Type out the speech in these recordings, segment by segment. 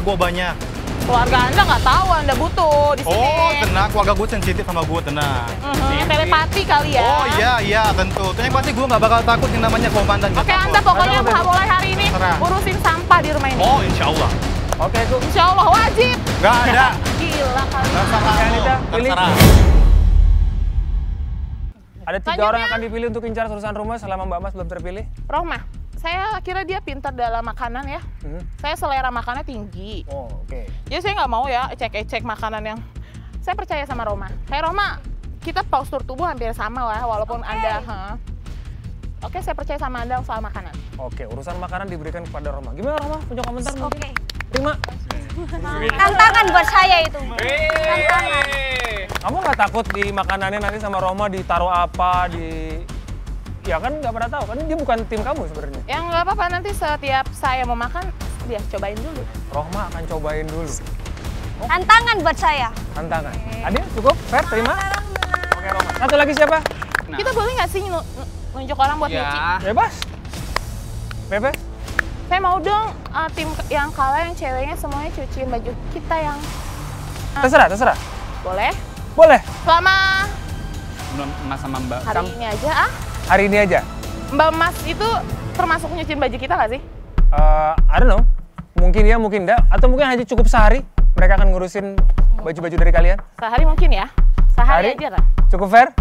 gue banyak. Keluarga Anda nggak tahu Anda butuh di sini. Oh, tenang. Keluarga gue sensitif sama gue, tenang. Telepati kali ya. Oh iya, tentu. Terus yang pasti gue nggak bakal takut yang namanya komandan. Oke, Anda pokoknya mulai hari ini urusin sampah di rumah ini. Oh, insya Allah. Oke, itu. Insya Allah wajib. Nggak ada. Gila kali. Terserah lo. Pilih. Terserah. Ada 3 orang yang akan dipilih untuk incar urusan rumah selama Mbak Mas belum terpilih. Rohmah, saya kira dia pintar dalam makanan ya. Saya selera makannya tinggi. Oh, oke. Jadi saya nggak mau ya ecek-ecek makanan yang... Saya percaya sama Roma. Kayak Roma, kita postur tubuh hampir sama lah, walaupun Anda... Oke, saya percaya sama Anda soal makanan. Oke, urusan makanan diberikan kepada Roma. Gimana Roma? Punya komentar mungkin? Oke. Terima. Tantangan buat saya itu. Tantangan. Kamu nggak takut di makanannya nanti sama Roma ditaruh apa, Ya kan nggak pernah tahu, kan dia bukan tim kamu sebenarnya. Ya nggak apa-apa, nanti setiap saya mau makan, dia cobain dulu. Roma akan cobain dulu. Tantangan buat saya. Tantangan. Adil, cukup? Fair, terima? Oke Roma. Satu lagi siapa? Kita boleh nggak sih nunjuk orang buat nyuci? Bebas. Bebas? Saya mau dong tim yang kalah yang ceweknya semuanya cuciin baju kita yang... Terserah. Boleh? Boleh. Selama Mas sama Mbak. hari ini aja Hari ini aja? Mbak Mas itu termasuk nyuciin baju kita nggak sih? I don't know. Mungkin ya, mungkin enggak. Atau mungkin hanya cukup sehari. Mereka akan ngurusin baju-baju dari kalian. Sehari mungkin ya? Sehari aja lah. Cukup fair?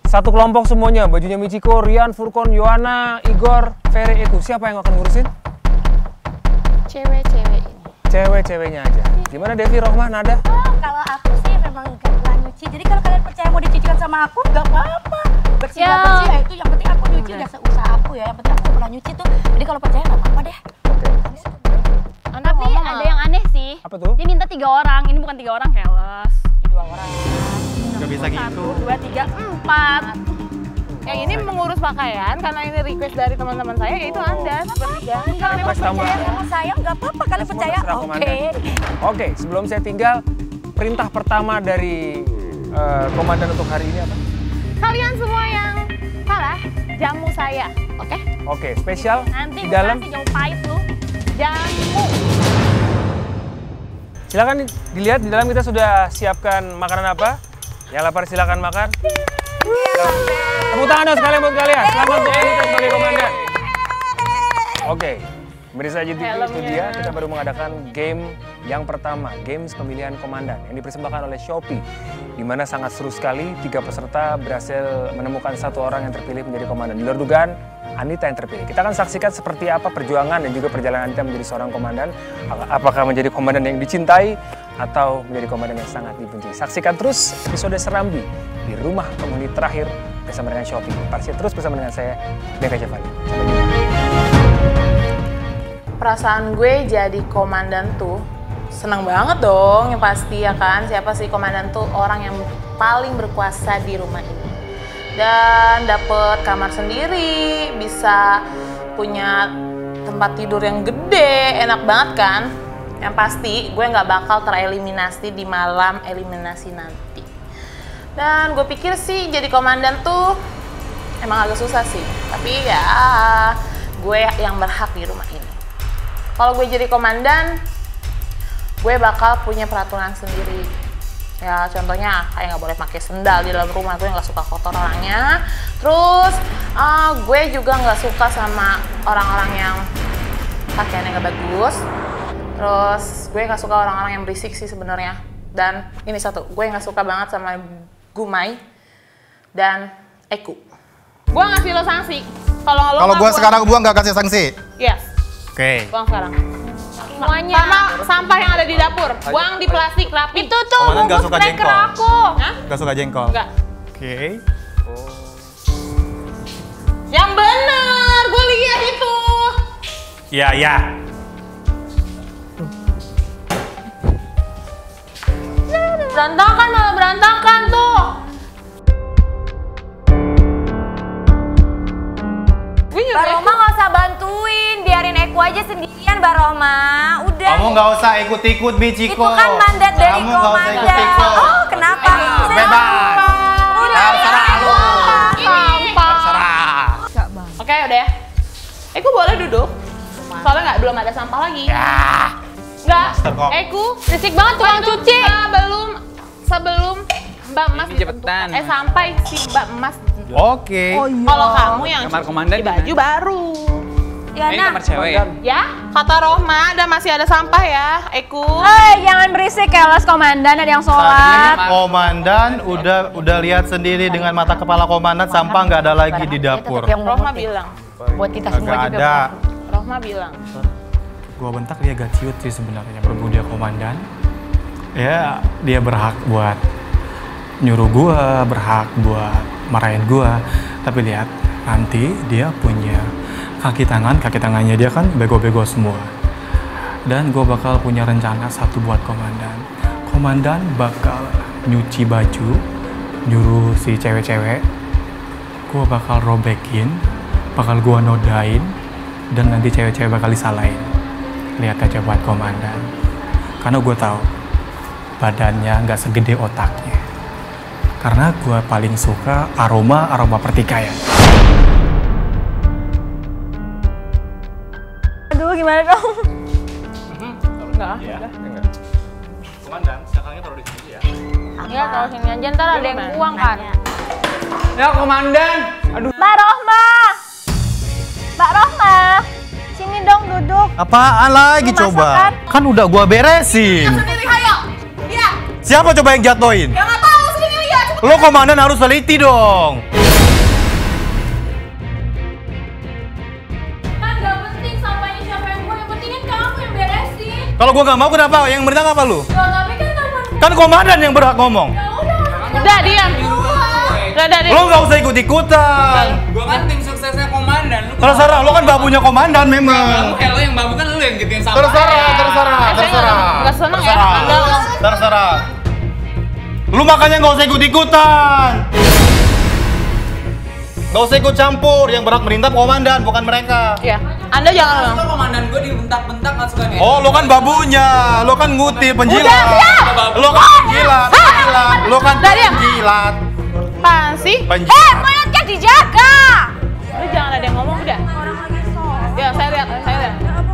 Satu kelompok semuanya. Bajunya Michiko, Rian, Furkon, Yohana, Igor, Ferry, Eku. Siapa yang akan ngurusin? Cewek-cewek ini. Cewek-ceweknya aja. Gimana Devi, Rohmah, Nada? Kalau aku sih memang gak pernah nyuci. Jadi kalau kalian percaya mau dicucikan sama aku, gak apa-apa. Bersih Ya. bersih ya itu. Yang penting aku nyuci udah seusaha aku ya. Yang penting aku pernah nyuci tuh. Jadi kalau percaya gak apa-apa deh. Anda Tapi ngomong ada yang aneh sih. Apa tuh? Dia minta 3 orang, ini bukan 3 orang, keles. 2 orang. Gak bisa gitu. 1, 2, 3, 4. Yang ini mengurus pakaian karena ini request dari teman-teman saya, yaitu Anda sepertiga. Kalau memang Request tambahan. percaya sama saya gak apa-apa. Kalian Semua percaya? terserah Oke. komandan. Oke, sebelum saya tinggal, perintah pertama dari komandan untuk hari ini apa? Kalian semua yang kalah, jamu saya, oke? Oke, spesial Nanti di gue dalam. kasih jauh pahit lu. Jamu. Silakan dilihat di dalam kita sudah siapkan makanan apa. Yang lapar silakan makan. Tepuk tangan dong sekalian buat kalian. Selamat untuk Anita sebagai komandan. Oke, pemirsa GTV itu dia. Kita baru mengadakan game yang pertama, games pemilihan komandan yang dipersembahkan oleh Shopee, di mana sangat seru sekali. 3 peserta berhasil menemukan 1 orang yang terpilih menjadi komandan. Di luar dugaan, Anita yang terpilih. Kita akan saksikan seperti apa perjuangan dan juga perjalanan Anita menjadi seorang komandan. Apakah menjadi komandan yang dicintai atau menjadi komandan yang sangat dibenci. Saksikan terus episode Serambi di Rumah Penghuni Terakhir bersama dengan Shopee. Parsi terus bersama dengan saya, Beka Javali. Perasaan gue jadi komandan tuh seneng banget dong, yang pasti ya kan. Siapa sih komandan tuh? Orang yang paling berkuasa di rumah ini. Dan dapet kamar sendiri, bisa punya tempat tidur yang gede, enak banget kan? Yang pasti gue nggak bakal tereliminasi di malam eliminasi nanti. Dan gue pikir sih jadi komandan tuh emang agak susah sih. Tapi ya gue yang berhak di rumah ini. Kalau gue jadi komandan, gue bakal punya peraturan sendiri. Ya contohnya kayak nggak boleh pakai sendal di dalam rumah, gue nggak suka kotor orangnya. Terus gue juga nggak suka sama orang-orang yang pakaiannya nggak bagus. Terus gue nggak suka orang-orang yang berisik sih sebenarnya. Dan ini satu, gue nggak suka banget sama Gumai dan Eku. Gue ngasih lo sanksi. Kalau gue sekarang gue nggak kasih sanksi. Yes. Oke. Buang sekarang. Semuanya. Sama sampah yang ada di dapur, buang di plastik rapi. Itu tuh Komandan nggak bungkus suka cracker jengkol. aku. Hah? Gak suka jengkol. Enggak. Oke. Yang bener, gue lihat itu. Ya. Berantakan malah berantakan tuh. Gue juga Mbak Roma nggak usah bantuin, biarin Eku aja sendirian Mbak Roma. Udah. Kamu nggak usah ikut-ikut Michiko. Itu kan mandat dari Kamu nggak usah komandan. ikut-ikut. Oh, kenapa? Bebas. Terserah lu. sampah. Terserah. Oke udah ya. Gue boleh duduk. Soalnya belum ada sampah lagi. Ya. Enggak. kok. Eku, berisik banget tukang cuci. Sebelum Mbak Mas Cepetan. sampai si Mbak Emas. Oke. Kalau kamu yang Kamar cuci komandan baju baru. Ya, Ini nah. kamar cewek ya? Ya, kata Rohma masih ada sampah ya, Eku. Jangan berisik keles komandan, ada yang sholat. Komandan udah lihat sendiri dengan mata kepala komandan sampah nggak ada lagi di dapur. Rohma bilang. Buat kita semua Nggak juga. ada. Rohma bilang. Gua bentak dia gak ciut sih sebenarnya berhubung dia komandan. Ya dia berhak buat nyuruh gua, berhak buat marahin gua. Tapi lihat nanti dia punya kaki tangannya dia kan bego-bego semua. Dan gua bakal punya rencana satu buat komandan. Komandan bakal nyuci baju, nyuruh si cewek-cewek. Gua bakal robekin, bakal gua nodain, dan nanti cewek-cewek bakal disalahin. Lihat aja buat komandan, karena gue tahu badannya nggak segede otaknya. Karena gue paling suka aroma pertikaian. Aduh, gimana dong? Komandan, sekarangnya taruh di sini ya. Enggak, kalau sini aja ntar ada yang buang kan. Ya komandan. Aduh. Mbak Rohma, sini dong duduk. Apaan lagi Lu coba? masakan? Kan udah gua beresin. Sendiri hayo. Iya. Siapa coba yang jatoin? Ya nggak tahu sendiri lihat. Lo komandan harus teliti dong. Kan gak penting sampahnya siapa yang buang, yang penting kan kamu yang beresin. Kalau gua nggak mau kenapa? Yang berhak apa lu? Loh, tapi kan kamu Kan komandan yang berhak ngomong. Udah diam. Udah diam. Lo nggak usah ikut-ikutan. Gua kan tim suksesnya komandan. Lu Terserah, lo kan babunya komandan Kamu memang. lo yang babu kan lu yang gituin sampah. Terserah. Nggak seneng ya. Anda Terserah. Lu makanya nggak usah ikut-ikutan. Nggak usah ikut campur. Yang berhak merintah komandan, bukan mereka. ya. Anda jangan. Lo komandan gua dibentak-bentak nggak suka nih. Oh, lo kan babunya. Lo kan ngutip penjilat. Udah, Lo kan penjilat. Lo kan Udah, diam. penjilat. Apaan sih? Penjilat. mayatnya dijaga. Lu jangan ada yang ngomong udah. Ya, saya lihat.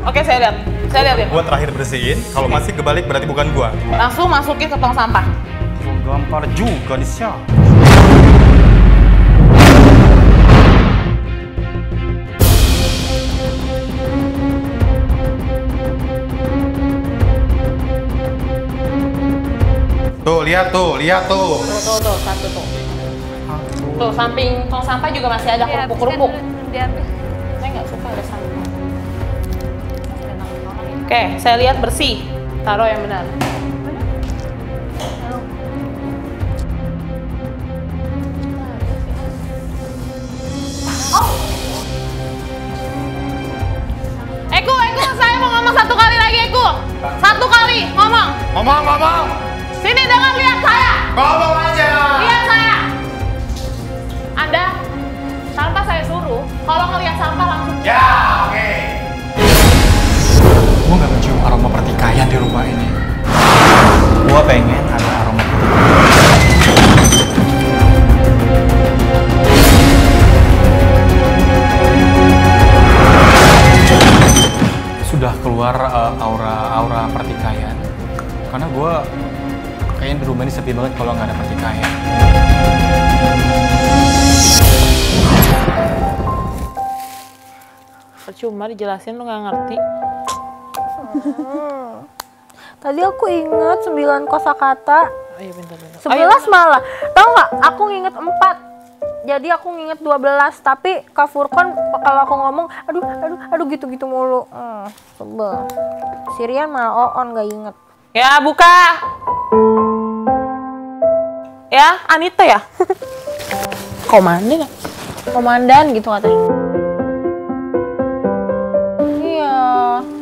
Oke, saya lihat ya. Gua terakhir bersihin. Kalau masih kebalik berarti bukan gua. Langsung masukin ke tong sampah. Gampar juga di sini. Tuh, lihat tuh. Tuh, satu tuh. Tuh, samping tong sampah juga masih ada kerupuk-kerupuk. Saya nggak suka ada sampah. Oke, saya lihat bersih. Taruh yang benar. Eku, saya mau ngomong satu kali lagi, Eku. Satu kali ngomong. Ngomong. Sini jangan lihat saya. Ngomong aja. Lihat saya. Anda, tanpa saya suruh, kalau ngelihat sampah langsung. Ya, oke. Gue gak mencium aroma pertikaian di rumah ini. Gue pengen ada aroma pertikaian. Sudah keluar aura pertikaian. Karena gue kayaknya di rumah ini sepi banget kalau nggak ada pertikaian. Percuma dijelasin lu nggak ngerti. Tadi aku inget 9 kosakata. Ayo bentar. 11 malah. Tahu nggak? Aku nginget 4. Jadi aku nginget 12. Tapi Kak Furkon kalau aku ngomong, aduh gitu-gitu mulu. Sebel. Sirian malah on nggak inget. Ya, buka. Ya, Anita ya? Komandan gitu katanya. Iya.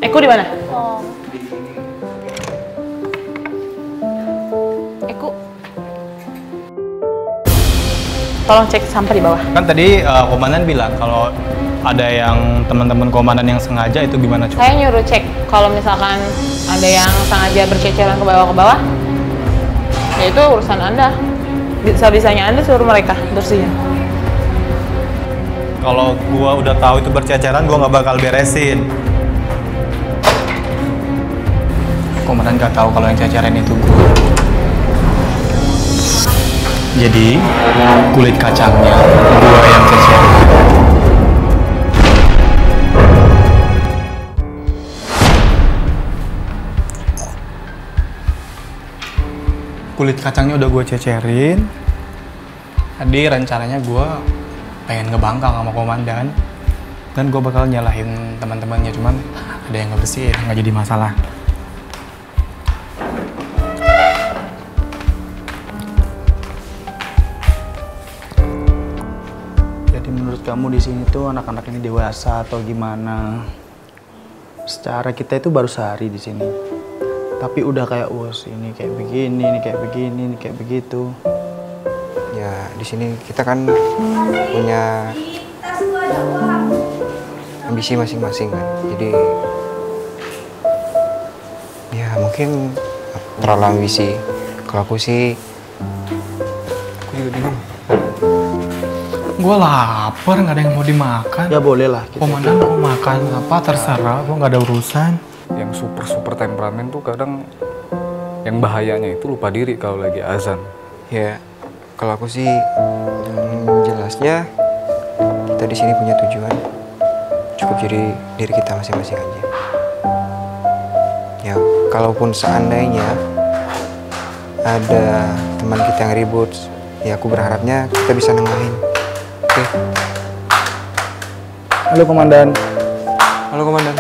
Eku di mana? Oh. Eku. Tolong cek sampah di bawah. Kan tadi komandan bilang kalau ada yang teman-teman komandan yang sengaja itu gimana coba? Saya nyuruh cek kalau misalkan ada yang sengaja berceceran ke bawah, ya itu urusan Anda. Bisa-bisanya Anda suruh mereka bersihin. Kalau gua udah tahu itu berceceran, gua nggak bakal beresin. Komandan gak tahu kalau yang cecerin itu gue. Jadi kulit kacangnya gue yang cecerin. Kulit kacangnya udah gue cecerin. Tadi rencananya gue pengen ngebangkang sama komandan. Dan gue bakal nyalahin teman-temannya, cuman ada yang ngebersihin, nggak jadi masalah. Jadi menurut kamu di sini tuh anak-anak ini dewasa atau gimana? Secara kita itu baru sehari di sini, tapi udah kayak ini kayak begini, ini kayak begini, ini kayak begitu. Ya di sini kita kan punya ambisi masing-masing kan, jadi ya mungkin terlalu ambisi. Kalau aku sih, aku juga bingung. Gue lapar, nggak ada yang mau dimakan. Ya boleh lah. Komandan mau makan apa terserah, gue nggak ada urusan. Yang super temperamen tuh kadang yang bahayanya itu lupa diri kalau lagi azan. Ya kalau aku sih jelasnya kita di sini punya tujuan. Cukup jadi diri kita masing-masing aja. Ya, kalaupun seandainya ada teman kita yang ribut, ya aku berharapnya kita bisa nengahin. Oke? Halo komandan. Halo komandan.